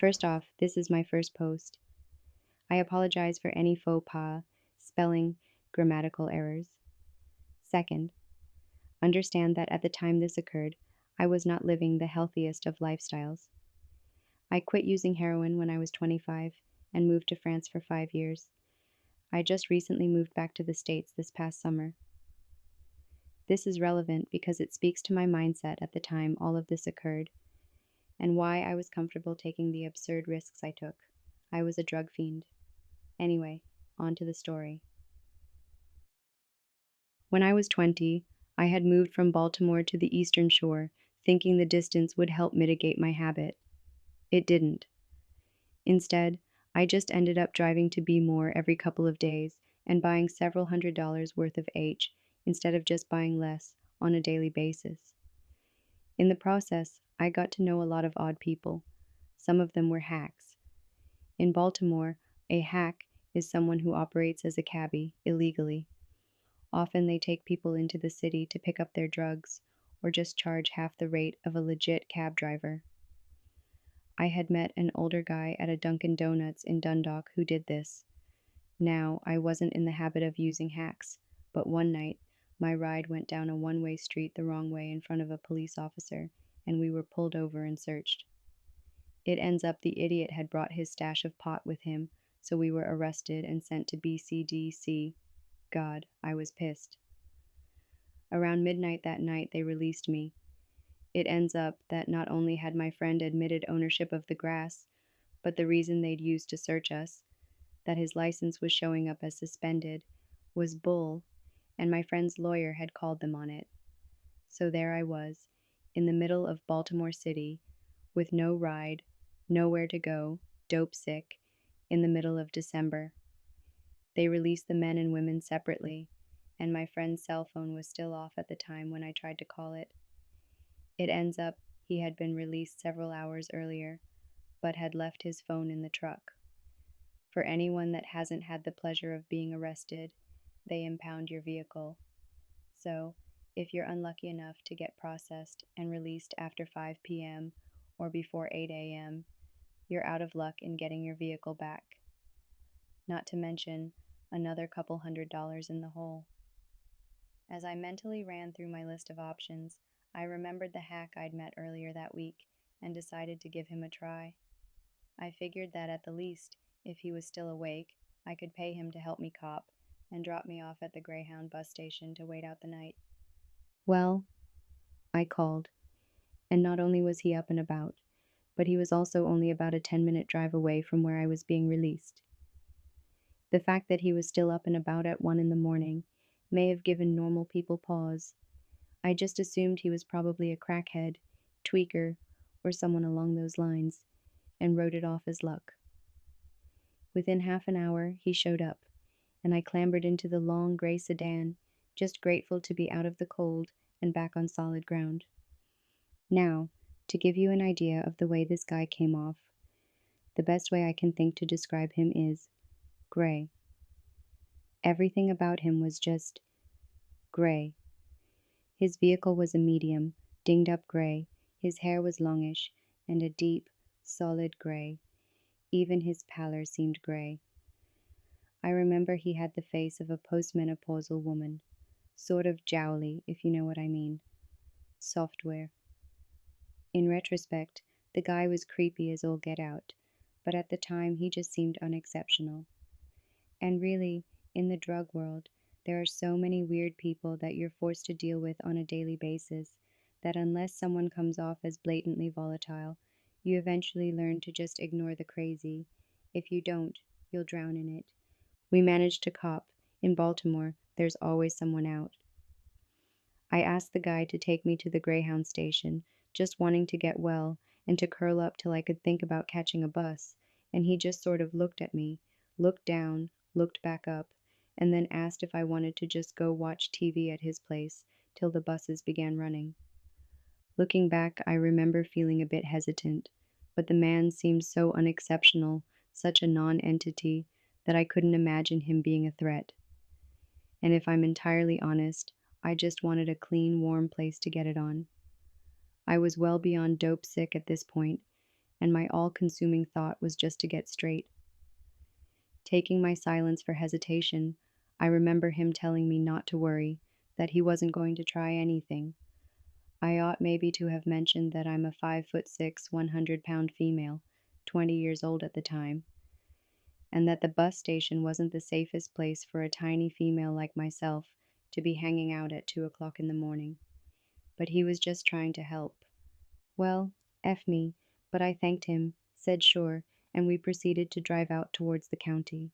First off, this is my first post. I apologize for any faux pas, spelling, grammatical errors. Second, understand that at the time this occurred, I was not living the healthiest of lifestyles. I quit using heroin when I was 25 and moved to France for 5 years. I just recently moved back to the States this past summer. This is relevant because it speaks to my mindset at the time all of this occurred and why I was comfortable taking the absurd risks I took. I was a drug fiend. Anyway, on to the story. When I was 20, I had moved from Baltimore to the Eastern Shore, thinking the distance would help mitigate my habit. It didn't. Instead, I just ended up driving to Be More every couple of days and buying several $100s worth of H instead of just buying less on a daily basis. In the process, I got to know a lot of odd people. Some of them were hacks. In Baltimore, a hack is someone who operates as a cabbie illegally. Often they take people into the city to pick up their drugs or just charge half the rate of a legit cab driver. I had met an older guy at a Dunkin' Donuts in Dundalk who did this. Now, I wasn't in the habit of using hacks, but one night, my ride went down a one-way street the wrong way in front of a police officer, and we were pulled over and searched. It ends up the idiot had brought his stash of pot with him, so we were arrested and sent to BCDC. God, I was pissed. Around midnight that night, they released me. It ends up that not only had my friend admitted ownership of the grass, but the reason they'd used to search us, that his license was showing up as suspended, was bull, and my friend's lawyer had called them on it. So there I was, in the middle of Baltimore City, with no ride, nowhere to go, dope sick, in the middle of December. They released the men and women separately, and my friend's cell phone was still off at the time when I tried to call it. It ends up he had been released several hours earlier, but had left his phone in the truck. For anyone that hasn't had the pleasure of being arrested, they impound your vehicle. So, if you're unlucky enough to get processed and released after 5 p.m. or before 8 a.m., you're out of luck in getting your vehicle back. Not to mention another couple $100s in the hole. As I mentally ran through my list of options, I remembered the hack I'd met earlier that week and decided to give him a try. I figured that at the least, if he was still awake, I could pay him to help me cop and drop me off at the Greyhound bus station to wait out the night. Well, I called, and not only was he up and about, but he was also only about a 10-minute drive away from where I was being released. The fact that he was still up and about at 1 in the morning may have given normal people pause. I just assumed he was probably a crackhead, tweaker, or someone along those lines, and wrote it off as luck. Within half an hour, he showed up, and I clambered into the long gray sedan, just grateful to be out of the cold and back on solid ground. Now, to give you an idea of the way this guy came off, the best way I can think to describe him is gray. Everything about him was just gray. His vehicle was a medium, dinged up gray, his hair was longish, and a deep, solid gray. Even his pallor seemed gray. I remember he had the face of a postmenopausal woman, sort of jowly, if you know what I mean. Software. In retrospect, the guy was creepy as all get out, but at the time he just seemed unexceptional. And really, in the drug world, there are so many weird people that you're forced to deal with on a daily basis that unless someone comes off as blatantly volatile, you eventually learn to just ignore the crazy. If you don't, you'll drown in it. We managed to cop. In Baltimore, there's always someone out. I asked the guy to take me to the Greyhound station, just wanting to get well and to curl up till I could think about catching a bus, and he just sort of looked at me, looked down, looked back up, and then asked if I wanted to just go watch TV at his place till the buses began running. Looking back, I remember feeling a bit hesitant, but the man seemed so unexceptional, such a non-entity, that I couldn't imagine him being a threat. And if I'm entirely honest, I just wanted a clean, warm place to get it on. I was well beyond dope sick at this point, and my all consuming thought was just to get straight. Taking my silence for hesitation, I remember him telling me not to worry, that he wasn't going to try anything. I ought maybe to have mentioned that I'm a 5'6", 100-pound female, 20 years old at the time, and that the bus station wasn't the safest place for a tiny female like myself to be hanging out at 2 o'clock in the morning. But he was just trying to help. Well, F me, but I thanked him, said sure, and we proceeded to drive out towards the county.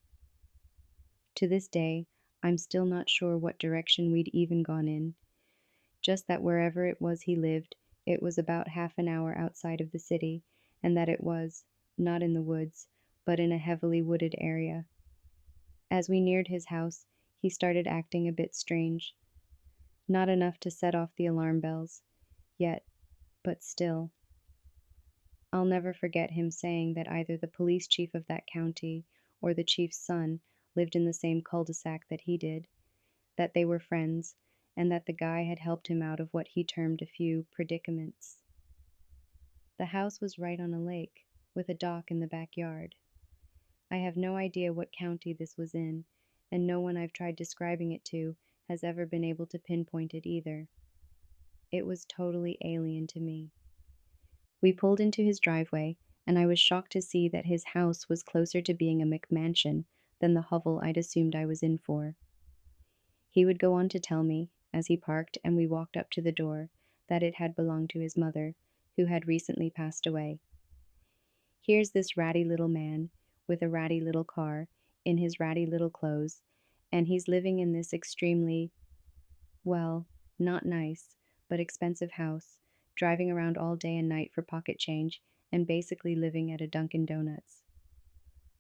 To this day, I'm still not sure what direction we'd even gone in, just that wherever it was he lived, it was about half an hour outside of the city, and that it was, not in the woods, but in a heavily wooded area. As we neared his house, he started acting a bit strange. Not enough to set off the alarm bells, yet, but still. I'll never forget him saying that either the police chief of that county or the chief's son lived in the same cul-de-sac that he did, that they were friends, and that the guy had helped him out of what he termed a few predicaments. The house was right on a lake, with a dock in the backyard. I have no idea what county this was in, and no one I've tried describing it to has ever been able to pinpoint it either. It was totally alien to me. We pulled into his driveway, and I was shocked to see that his house was closer to being a McMansion than the hovel I'd assumed I was in for. He would go on to tell me, as he parked and we walked up to the door, that it had belonged to his mother, who had recently passed away. Here's this ratty little man, with a ratty little car, in his ratty little clothes, and he's living in this extremely, well, not nice, but expensive house, driving around all day and night for pocket change, and basically living at a Dunkin' Donuts.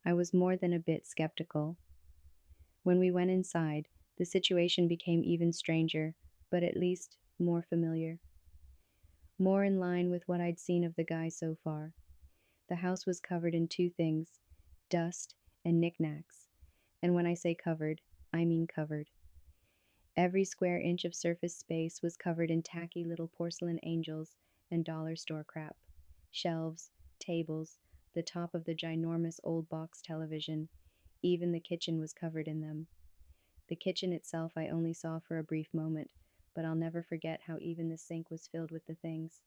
I was more than a bit skeptical. When we went inside, the situation became even stranger, but at least more familiar. More in line with what I'd seen of the guy so far. The house was covered in two things: dust and knickknacks. And when I say covered, I mean covered. Every square inch of surface space was covered in tacky little porcelain angels and dollar store crap. Shelves, tables, the top of the ginormous old box television, even the kitchen was covered in them. The kitchen itself I only saw for a brief moment, but I'll never forget how even the sink was filled with the things.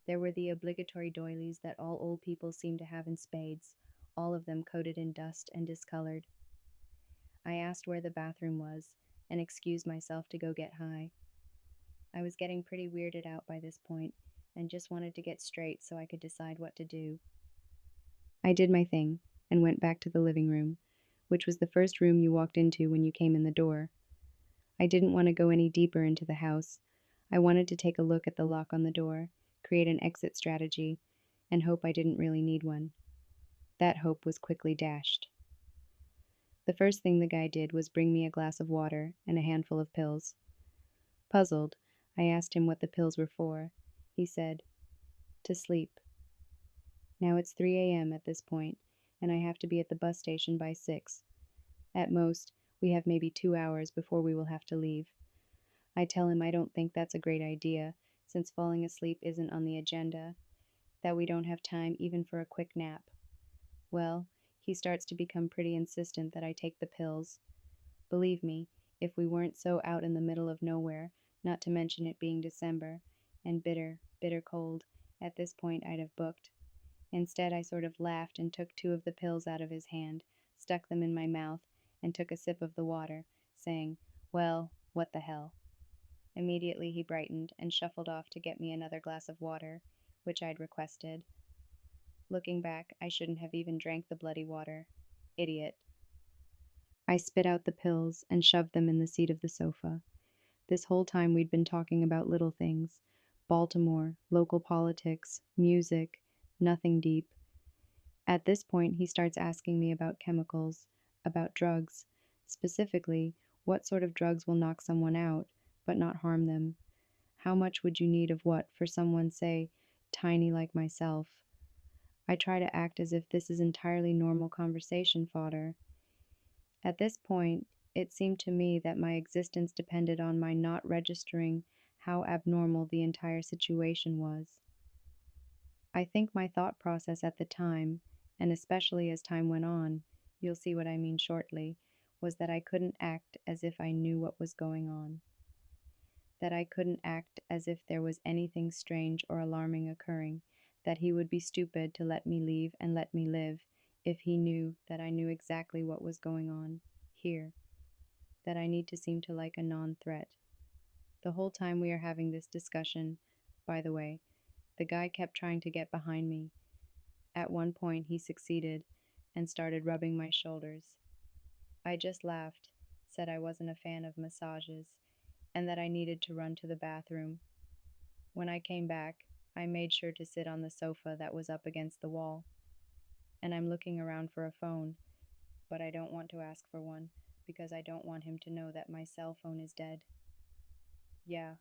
There were the obligatory doilies that all old people seem to have in spades, all of them coated in dust and discolored. I asked where the bathroom was, and excused myself to go get high. I was getting pretty weirded out by this point, and just wanted to get straight so I could decide what to do. I did my thing, and went back to the living room, which was the first room you walked into when you came in the door. I didn't want to go any deeper into the house. I wanted to take a look at the lock on the door, create an exit strategy, and hope I didn't really need one. That hope was quickly dashed. The first thing the guy did was bring me a glass of water and a handful of pills. Puzzled, I asked him what the pills were for. He said, "To sleep." Now it's 3 a.m. at this point, and I have to be at the bus station by 6. At most, we have maybe 2 hours before we will have to leave. I tell him I don't think that's a great idea, since falling asleep isn't on the agenda, that we don't have time even for a quick nap. Well, he starts to become pretty insistent that I take the pills. Believe me, if we weren't so out in the middle of nowhere, not to mention it being December, and bitter, bitter cold, at this point I'd have booked. Instead, I sort of laughed and took 2 of the pills out of his hand, stuck them in my mouth, and took a sip of the water, saying, "Well, what the hell." Immediately he brightened and shuffled off to get me another glass of water, which I'd requested. Looking back, I shouldn't have even drank the bloody water. Idiot. I spit out the pills and shoved them in the seat of the sofa. This whole time we'd been talking about little things: Baltimore, local politics, music, nothing deep. At this point, he starts asking me about chemicals, about drugs, specifically, what sort of drugs will knock someone out, but not harm them. How much would you need of what for someone, say, tiny like myself? I try to act as if this is entirely normal conversation fodder. At this point, it seemed to me that my existence depended on my not registering how abnormal the entire situation was. I think my thought process at the time, and especially as time went on, you'll see what I mean shortly, was that I couldn't act as if I knew what was going on. That I couldn't act as if there was anything strange or alarming occurring, that he would be stupid to let me leave and let me live if he knew that I knew exactly what was going on here, that I need to seem to like a non threat. The whole time we are having this discussion, by the way, the guy kept trying to get behind me. At one point, he succeeded and started rubbing my shoulders. I just laughed, said I wasn't a fan of massages, and that I needed to run to the bathroom. When I came back, I made sure to sit on the sofa that was up against the wall, and I'm looking around for a phone, but I don't want to ask for one because I don't want him to know that my cell phone is dead. Yeah,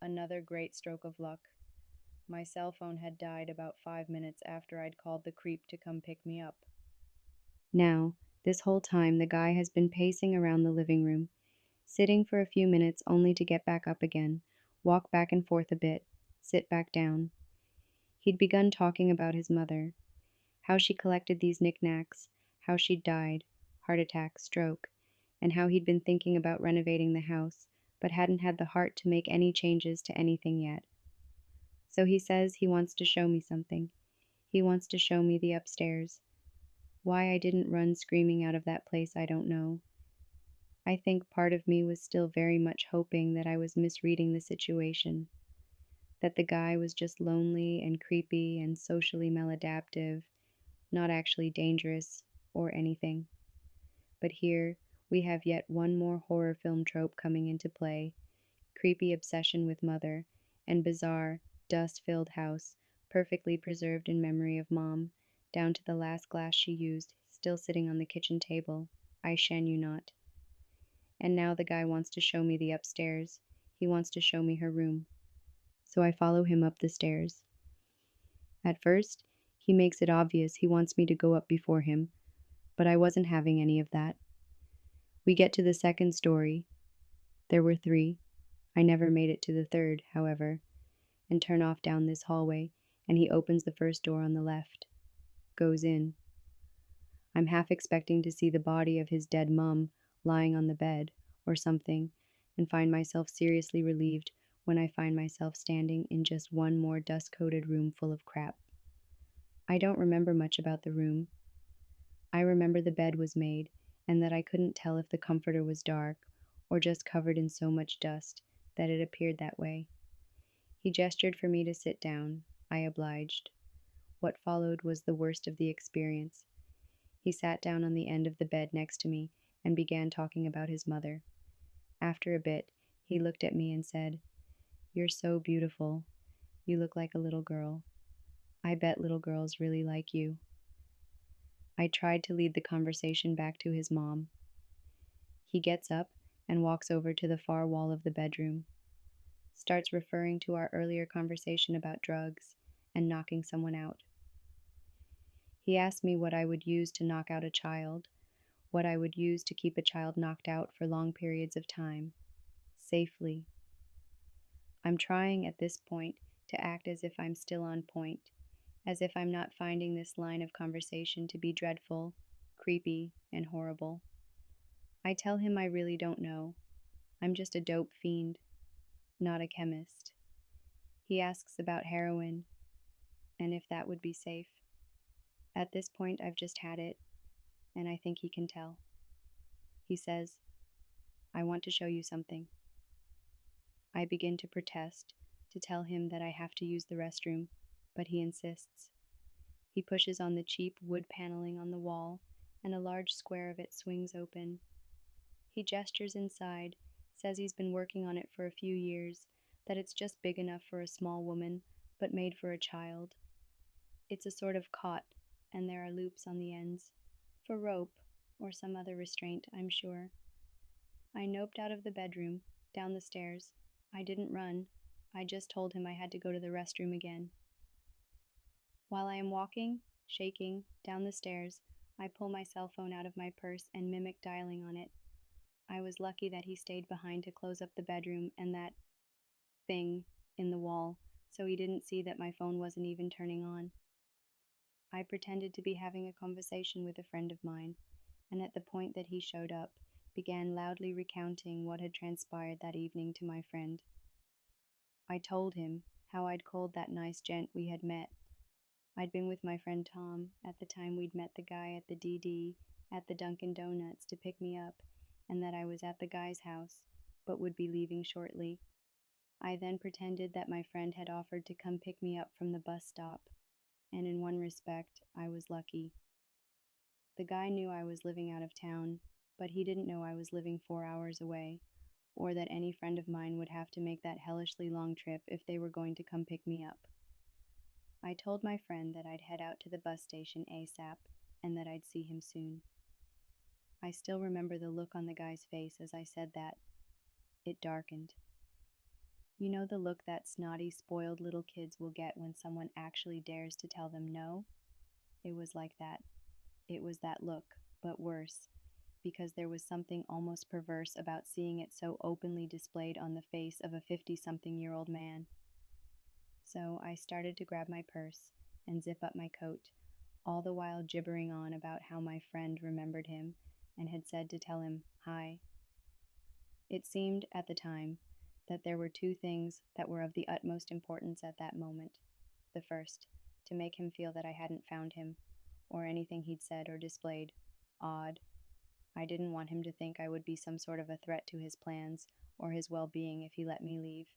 another great stroke of luck. My cell phone had died about 5 minutes after I'd called the creep to come pick me up. Now, this whole time, the guy has been pacing around the living room, sitting for a few minutes only to get back up again, walk back and forth a bit, sit back down. He'd begun talking about his mother, how she collected these knickknacks, how she'd died, heart attack, stroke, and how he'd been thinking about renovating the house, but hadn't had the heart to make any changes to anything yet. So he says he wants to show me something. He wants to show me the upstairs. Why I didn't run screaming out of that place, I don't know. I think part of me was still very much hoping that I was misreading the situation, that the guy was just lonely and creepy and socially maladaptive, not actually dangerous or anything. But here we have yet one more horror film trope coming into play: creepy obsession with mother, and bizarre, dust filled house, perfectly preserved in memory of mom, down to the last glass she used, still sitting on the kitchen table. I shan you not. And now the guy wants to show me the upstairs. He wants to show me her room. So I follow him up the stairs. At first, he makes it obvious he wants me to go up before him, but I wasn't having any of that. We get to the second story. There were three. I never made it to the third, however, and turn off down this hallway, and he opens the first door on the left. Goes in. I'm half expecting to see the body of his dead mum lying on the bed, or something, and find myself seriously relieved when I find myself standing in just one more dust coated room full of crap. I don't remember much about the room. I remember the bed was made, and that I couldn't tell if the comforter was dark, or just covered in so much dust that it appeared that way. He gestured for me to sit down. I obliged. What followed was the worst of the experience. He sat down on the end of the bed next to me and began talking about his mother. After a bit, he looked at me and said, "You're so beautiful. You look like a little girl. I bet little girls really like you." I tried to lead the conversation back to his mom. He gets up and walks over to the far wall of the bedroom, starts referring to our earlier conversation about drugs and knocking someone out. He asked me what I would use to knock out a child, what I would use to keep a child knocked out for long periods of time, safely. I'm trying at this point to act as if I'm still on point, as if I'm not finding this line of conversation to be dreadful, creepy, and horrible. I tell him I really don't know. I'm just a dope fiend, not a chemist. He asks about heroin and if that would be safe. At this point, I've just had it, and I think he can tell. He says, "I want to show you something." I begin to protest, to tell him that I have to use the restroom, but he insists. He pushes on the cheap wood paneling on the wall, and a large square of it swings open. He gestures inside, says he's been working on it for a few years, that it's just big enough for a small woman, but made for a child. It's a sort of cot, and there are loops on the ends. For rope, or some other restraint, I'm sure. I noped out of the bedroom, down the stairs. I didn't run. I just told him I had to go to the restroom again. While I am walking, shaking, down the stairs, I pull my cell phone out of my purse and mimic dialing on it. I was lucky that he stayed behind to close up the bedroom and that thing in the wall so he didn't see that my phone wasn't even turning on. I pretended to be having a conversation with a friend of mine, and at the point that he showed up, began loudly recounting what had transpired that evening to my friend. I told him how I'd called that nice gent we had met. I'd been with my friend Tom at the time we'd met the guy at the DD at the Dunkin' Donuts to pick me up, and that I was at the guy's house, but would be leaving shortly. I then pretended that my friend had offered to come pick me up from the bus stop, and in one respect, I was lucky. The guy knew I was living out of town, but he didn't know I was living 4 hours away, or that any friend of mine would have to make that hellishly long trip if they were going to come pick me up. I told my friend that I'd head out to the bus station ASAP and that I'd see him soon. I still remember the look on the guy's face as I said that. It darkened. You know the look that snotty, spoiled little kids will get when someone actually dares to tell them no? It was like that. It was that look, but worse, because there was something almost perverse about seeing it so openly displayed on the face of a 50-something-year-old man. So I started to grab my purse and zip up my coat, all the while gibbering on about how my friend remembered him and had said to tell him hi. It seemed, at the time, that there were two things that were of the utmost importance at that moment. The first, to make him feel that I hadn't found him, or anything he'd said or displayed odd. I didn't want him to think I would be some sort of a threat to his plans or his well-being if he let me leave.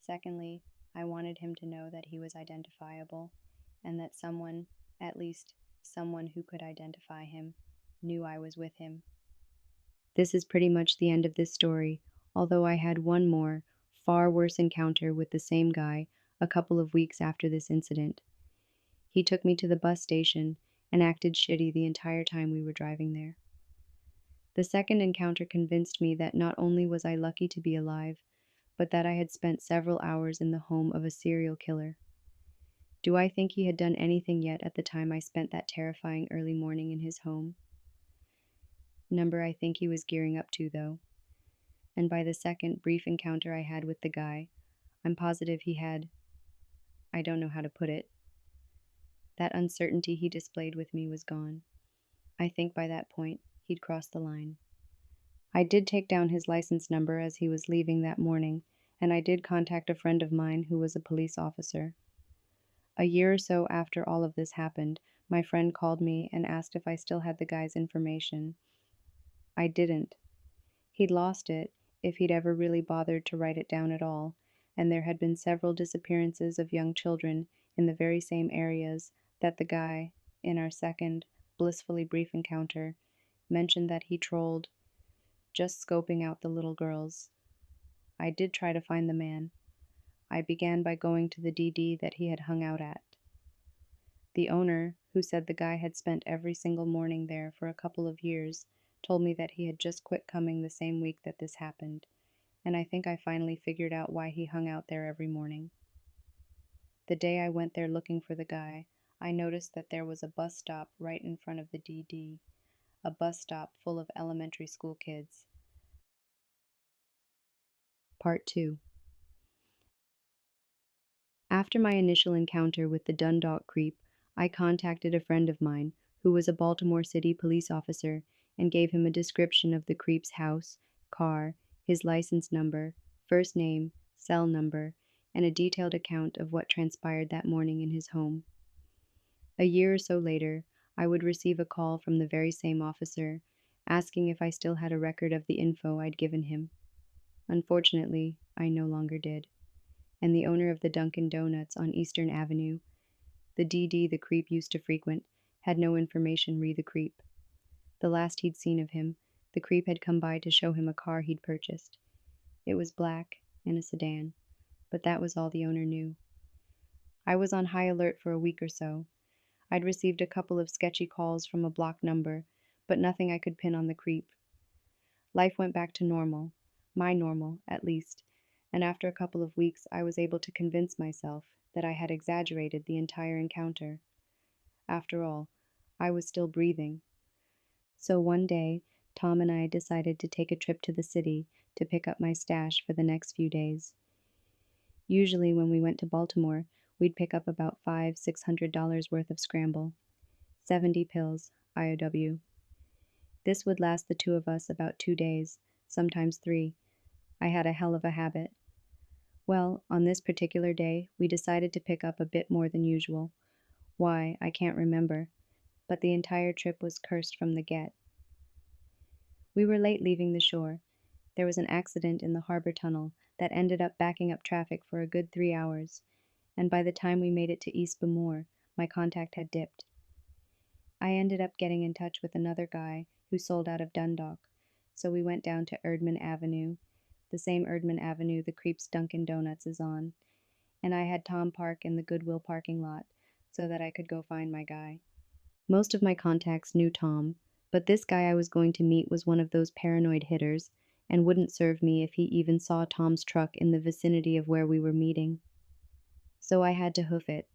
Secondly, I wanted him to know that he was identifiable, and that someone, at least someone who could identify him, knew I was with him. This is pretty much the end of this story, although I had one more, far worse encounter with the same guy a couple of weeks after this incident. He took me to the bus station and acted shitty the entire time we were driving there. The second encounter convinced me that not only was I lucky to be alive, but that I had spent several hours in the home of a serial killer. Do I think he had done anything yet at the time I spent that terrifying early morning in his home? Number I think he was gearing up to, though. And by the second brief encounter I had with the guy, I'm positive he had, I don't know how to put it. That uncertainty he displayed with me was gone. I think by that point, he'd crossed the line. I did take down his license number as he was leaving that morning, and I did contact a friend of mine who was a police officer. A year or so after all of this happened, my friend called me and asked if I still had the guy's information. I didn't. He'd lost it, if he'd ever really bothered to write it down at all, and there had been several disappearances of young children in the very same areas that the guy, in our second, blissfully brief encounter, mentioned that he trolled, just scoping out the little girls. I did try to find the man. I began by going to the DD that he had hung out at. The owner, who said the guy had spent every single morning there for a couple of years, told me that he had just quit coming the same week that this happened, and I think I finally figured out why he hung out there every morning. The day I went there looking for the guy, I noticed that there was a bus stop right in front of the DD, a bus stop full of elementary school kids. Part 2. After my initial encounter with the Dundalk creep, I contacted a friend of mine who was a Baltimore City police officer and gave him a description of the creep's house, car, his license number, first name, cell number, and a detailed account of what transpired that morning in his home. A year or so later, I would receive a call from the very same officer, asking if I still had a record of the info I'd given him. Unfortunately, I no longer did, and the owner of the Dunkin' Donuts on Eastern Avenue, the DD the creep used to frequent, had no information re the creep. The last he'd seen of him, the creep had come by to show him a car he'd purchased. It was black and a sedan, but that was all the owner knew. I was on high alert for a week or so. I'd received a couple of sketchy calls from a blocked number, but nothing I could pin on the creep. Life went back to normal, my normal, at least, and after a couple of weeks I was able to convince myself that I had exaggerated the entire encounter. After all, I was still breathing. So one day, Tom and I decided to take a trip to the city to pick up my stash for the next few days. Usually, when we went to Baltimore, we'd pick up about $600 worth of scramble. 70 pills, IOW. This would last the two of us about 2 days, sometimes three. I had a hell of a habit. Well, on this particular day, we decided to pick up a bit more than usual. Why, I can't remember, but the entire trip was cursed from the get. We were late leaving the shore. There was an accident in the harbor tunnel that ended up backing up traffic for a good 3 hours, and by the time we made it to East Bemore, my contact had dipped. I ended up getting in touch with another guy who sold out of Dundalk, so we went down to Erdman Avenue, the same Erdman Avenue the Creeps Dunkin' Donuts is on, and I had Tom park in the Goodwill parking lot so that I could go find my guy. Most of my contacts knew Tom, but this guy I was going to meet was one of those paranoid hitters and wouldn't serve me if he even saw Tom's truck in the vicinity of where we were meeting. So I had to hoof it.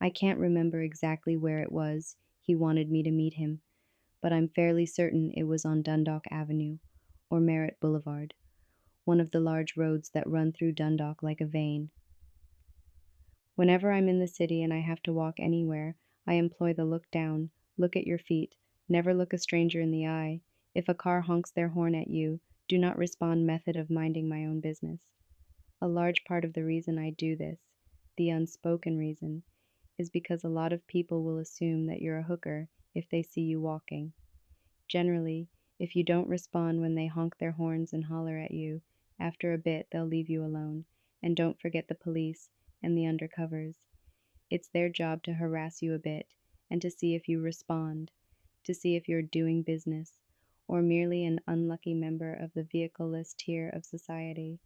I can't remember exactly where it was he wanted me to meet him, but I'm fairly certain it was on Dundalk Avenue, or Merritt Boulevard, one of the large roads that run through Dundalk like a vein. Whenever I'm in the city and I have to walk anywhere, I employ the look down, look at your feet, never look a stranger in the eye. If a car honks their horn at you, do not respond method of minding my own business. A large part of the reason I do this, the unspoken reason, is because a lot of people will assume that you're a hooker if they see you walking. Generally, if you don't respond when they honk their horns and holler at you, after a bit they'll leave you alone. And don't forget the police and the undercovers. It's their job to harass you a bit and to see if you respond, to see if you're doing business, or merely an unlucky member of the vehicleless tier of society.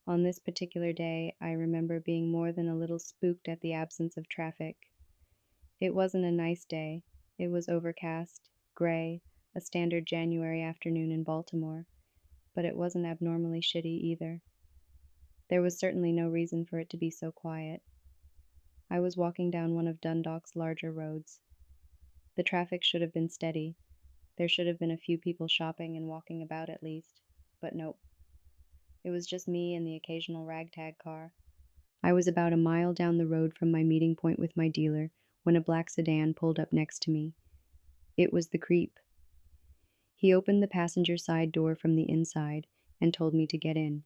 On this particular day, I remember being more than a little spooked at the absence of traffic. It wasn't a nice day. It was overcast, gray, a standard January afternoon in Baltimore, but it wasn't abnormally shitty either. There was certainly no reason for it to be so quiet. I was walking down one of Dundalk's larger roads. The traffic should have been steady. There should have been a few people shopping and walking about at least, but nope. It was just me and the occasional ragtag car. I was about a mile down the road from my meeting point with my dealer when a black sedan pulled up next to me. It was the creep. He opened the passenger side door from the inside and told me to get in.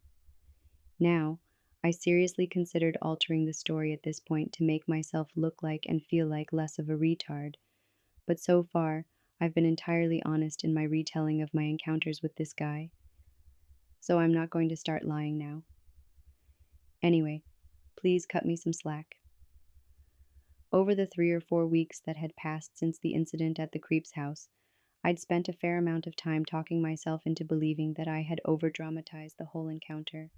Now, I seriously considered altering the story at this point to make myself look like and feel like less of a retard, but so far, I've been entirely honest in my retelling of my encounters with this guy. So I'm not going to start lying now. Anyway, please cut me some slack. Over the 3 or 4 weeks that had passed since the incident at the creep's house, I'd spent a fair amount of time talking myself into believing that I had over-dramatized the whole encounter.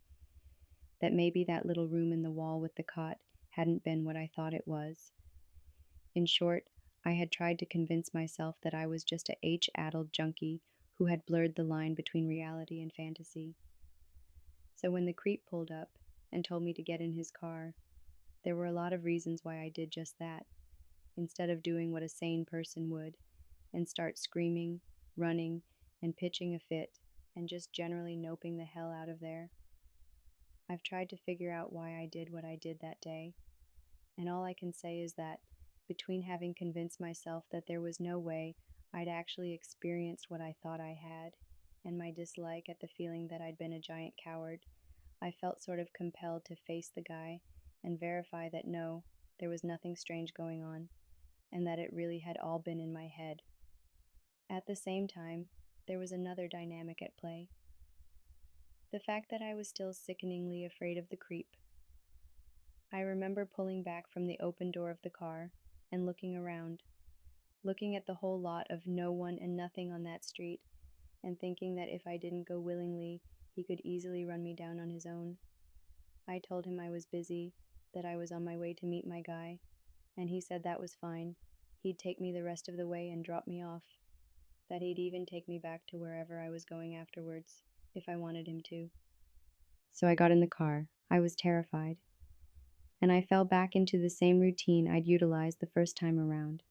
That maybe that little room in the wall with the cot hadn't been what I thought it was. In short, I had tried to convince myself that I was just a H-addled junkie who had blurred the line between reality and fantasy. So when the creep pulled up and told me to get in his car, there were a lot of reasons why I did just that, instead of doing what a sane person would, and start screaming, running, and pitching a fit, and just generally noping the hell out of there. I've tried to figure out why I did what I did that day, and all I can say is that, between having convinced myself that there was no way I'd actually experienced what I thought I had, and my dislike at the feeling that I'd been a giant coward, I felt sort of compelled to face the guy and verify that no, there was nothing strange going on, and that it really had all been in my head. At the same time, there was another dynamic at play. The fact that I was still sickeningly afraid of the creep. I remember pulling back from the open door of the car and looking around, looking at the whole lot of no one and nothing on that street, and thinking that if I didn't go willingly, he could easily run me down on his own. I told him I was busy, that I was on my way to meet my guy, and he said that was fine. He'd take me the rest of the way and drop me off, that he'd even take me back to wherever I was going afterwards, if I wanted him to. So I got in the car. I was terrified. And I fell back into the same routine I'd utilized the first time around,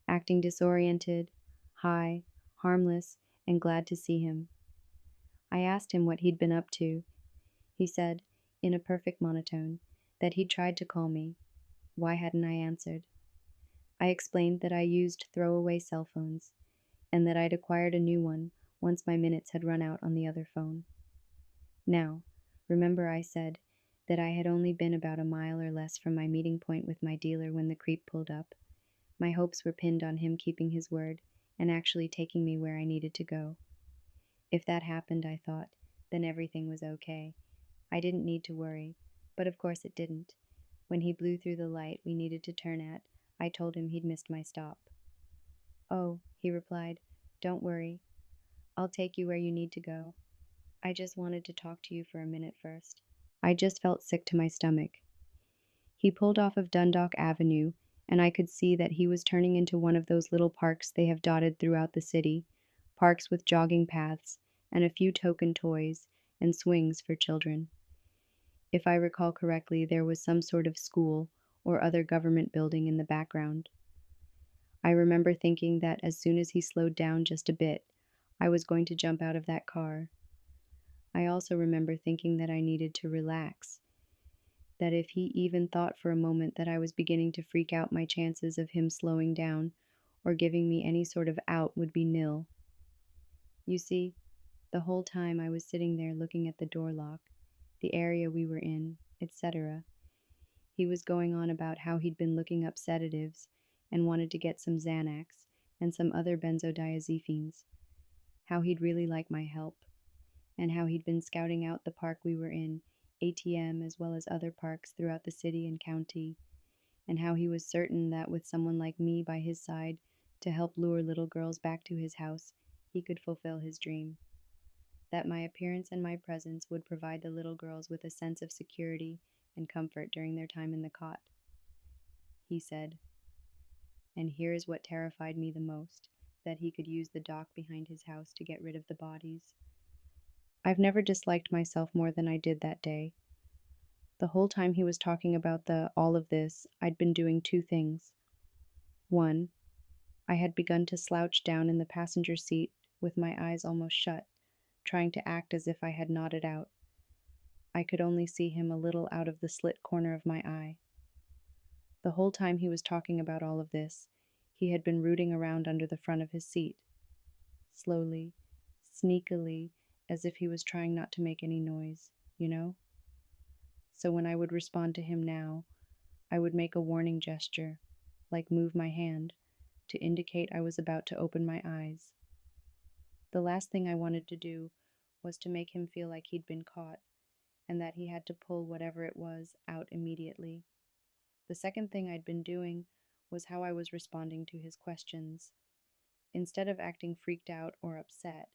acting disoriented, high, harmless, and glad to see him. I asked him what he'd been up to. He said, in a perfect monotone, that he'd tried to call me. Why hadn't I answered? I explained that I used throwaway cell phones, and that I'd acquired a new one once my minutes had run out on the other phone. Now, remember I said that I had only been about a mile or less from my meeting point with my dealer when the creep pulled up. My hopes were pinned on him keeping his word and actually taking me where I needed to go. If that happened, I thought, then everything was okay. I didn't need to worry, but of course it didn't. When he blew through the light we needed to turn at, I told him he'd missed my stop. "Oh," he replied, "don't worry. I'll take you where you need to go. I just wanted to talk to you for a minute first." I just felt sick to my stomach. He pulled off of Dundalk Avenue, and I could see that he was turning into one of those little parks they have dotted throughout the city, parks with jogging paths and a few token toys and swings for children. If I recall correctly, there was some sort of school or other government building in the background. I remember thinking that as soon as he slowed down just a bit, I was going to jump out of that car. I also remember thinking that I needed to relax, that if he even thought for a moment that I was beginning to freak out, my chances of him slowing down or giving me any sort of out would be nil. You see, the whole time I was sitting there looking at the door lock, the area we were in, etc., he was going on about how he'd been looking up sedatives and wanted to get some Xanax and some other benzodiazepines, how he'd really like my help, and how he'd been scouting out the park we were in, ATM, as well as other parks throughout the city and county, and how he was certain that with someone like me by his side to help lure little girls back to his house, he could fulfill his dream. That my appearance and my presence would provide the little girls with a sense of security and comfort during their time in the cot. He said, and here is what terrified me the most, that he could use the dock behind his house to get rid of the bodies. I've never disliked myself more than I did that day. The whole time he was talking about all of this, I'd been doing two things. One, I had begun to slouch down in the passenger seat with my eyes almost shut, trying to act as if I had nodded out. I could only see him a little out of the slit corner of my eye. The whole time he was talking about all of this, he had been rooting around under the front of his seat, slowly, sneakily, as if he was trying not to make any noise, you know? So when I would respond to him now, I would make a warning gesture, like move my hand, to indicate I was about to open my eyes. The last thing I wanted to do was to make him feel like he'd been caught, and that he had to pull whatever it was out immediately. The second thing I'd been doing was how I was responding to his questions. Instead of acting freaked out or upset,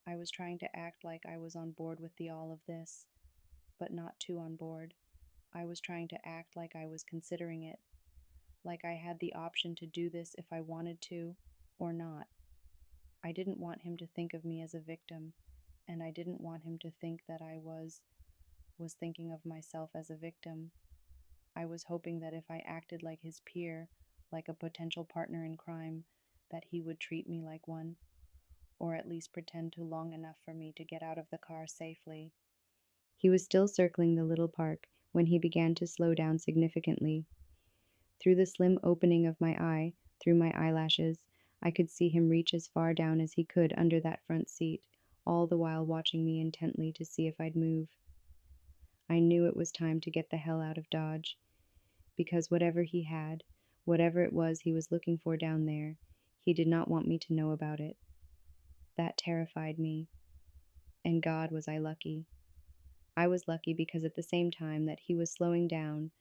I was trying to act like I was on board with all of this, but not too on board. I was trying to act like I was considering it, like I had the option to do this if I wanted to, or not. I didn't want him to think of me as a victim, and I didn't want him to think that I was thinking of myself as a victim. I was hoping that if I acted like his peer, like a potential partner in crime, that he would treat me like one, or at least pretend to long enough for me to get out of the car safely. He was still circling the little park when he began to slow down significantly. Through the slim opening of my eye, through my eyelashes, I could see him reach as far down as he could under that front seat, all the while watching me intently to see if I'd move. I knew it was time to get the hell out of Dodge, because whatever he had, whatever it was he was looking for down there, he did not want me to know about it. That terrified me, and God, was I lucky. I was lucky because at the same time that he was slowing down,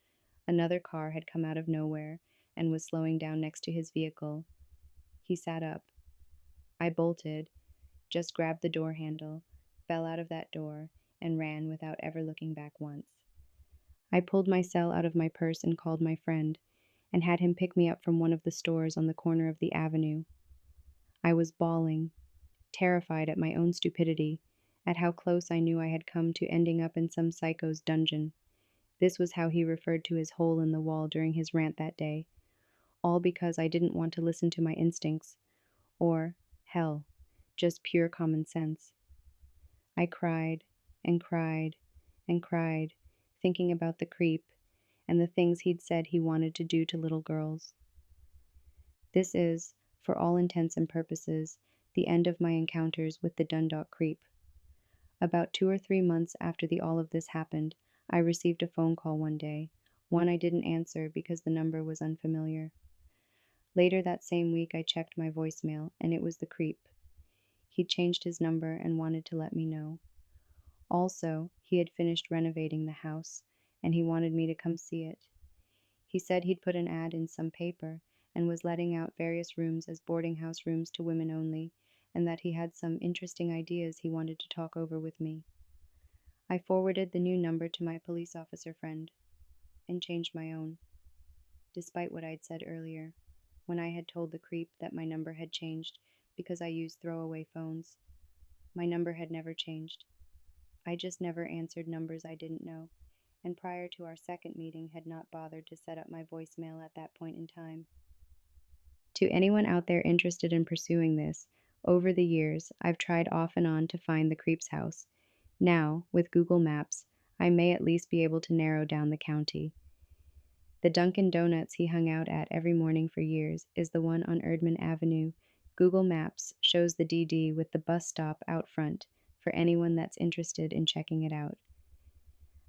another car had come out of nowhere and was slowing down next to his vehicle. He sat up. I bolted, just grabbed the door handle, fell out of that door, and ran without ever looking back once. I pulled my cell out of my purse and called my friend, and had him pick me up from one of the stores on the corner of the avenue. I was bawling, terrified at my own stupidity, at how close I knew I had come to ending up in some psycho's dungeon. This was how he referred to his hole in the wall during his rant that day, all because I didn't want to listen to my instincts, or, hell, just pure common sense. I cried and cried and cried, thinking about the creep and the things he'd said he wanted to do to little girls. This is, for all intents and purposes, the end of my encounters with the Dundalk creep. About 2 or 3 months after all of this happened, I received a phone call one day, one I didn't answer because the number was unfamiliar. Later that same week, I checked my voicemail, and it was the creep. He'd changed his number and wanted to let me know. Also, he had finished renovating the house, and he wanted me to come see it. He said he'd put an ad in some paper and was letting out various rooms as boarding house rooms to women only, and that he had some interesting ideas he wanted to talk over with me. I forwarded the new number to my police officer friend and changed my own, despite what I'd said earlier, when I had told the creep that my number had changed because I used throwaway phones. My number had never changed. I just never answered numbers I didn't know, and prior to our second meeting had not bothered to set up my voicemail at that point in time. To anyone out there interested in pursuing this, over the years, I've tried off and on to find the creep's house. Now, with Google Maps, I may at least be able to narrow down the county. The Dunkin' Donuts he hung out at every morning for years is the one on Erdman Avenue. Google Maps shows the DD with the bus stop out front for anyone that's interested in checking it out.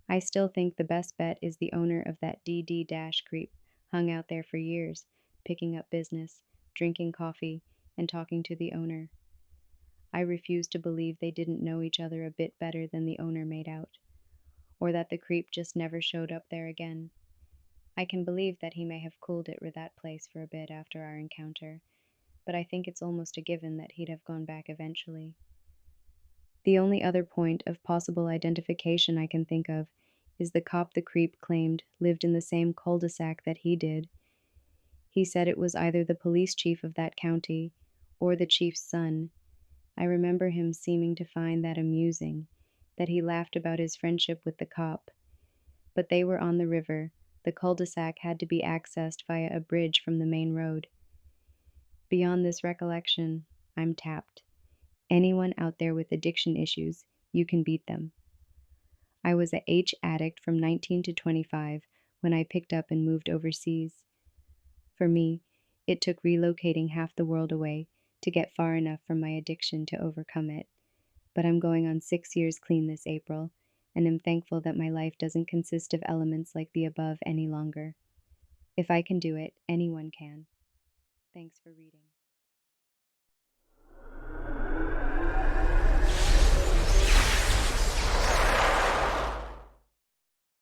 I still think the best bet is the owner of that DD creep hung out there for years, picking up business, drinking coffee, and talking to the owner. I refuse to believe they didn't know each other a bit better than the owner made out, or that the creep just never showed up there again. I can believe that he may have cooled it with that place for a bit after our encounter, but I think it's almost a given that he'd have gone back eventually. The only other point of possible identification I can think of is the cop the creep claimed lived in the same cul-de-sac that he did. He said it was either the police chief of that county or the chief's son. I remember him seeming to find that amusing, that he laughed about his friendship with the cop. But they were on the river. The cul-de-sac had to be accessed via a bridge from the main road. Beyond this recollection, I'm tapped. Anyone out there with addiction issues, you can beat them. I was a H addict from 19 to 25 when I picked up and moved overseas. For me, it took relocating half the world away to get far enough from my addiction to overcome it. But I'm going on 6 years clean this April, and am thankful that my life doesn't consist of elements like the above any longer. If I can do it, anyone can. Thanks for reading.